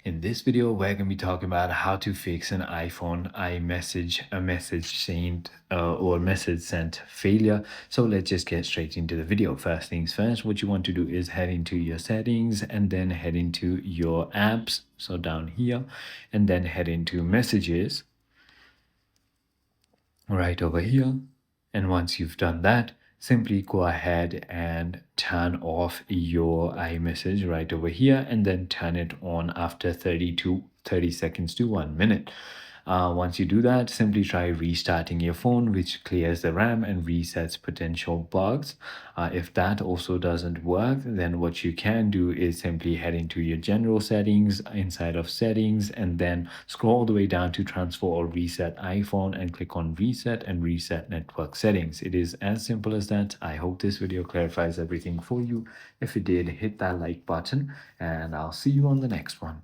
In this video, we're going to be talking about how to fix an iPhone iMessage, a message sent or message sent failure. So let's just get straight into the video. First things first, what you want to do is head into your settings and then head into your apps. So down here, and then head into messages right over here. And once you've done that, simply go ahead and turn off your iMessage right over here and then turn it on after 30 seconds to 1 minute. Once you do that, simply try restarting your phone, which clears the RAM and resets potential bugs. If that also doesn't work, then what you can do is simply head into your general settings, inside of settings, and then scroll all the way down to transfer or reset iPhone and click on reset and reset network settings. It is as simple as that. I hope this video clarifies everything for you. If it did, hit that like button and I'll see you on the next one.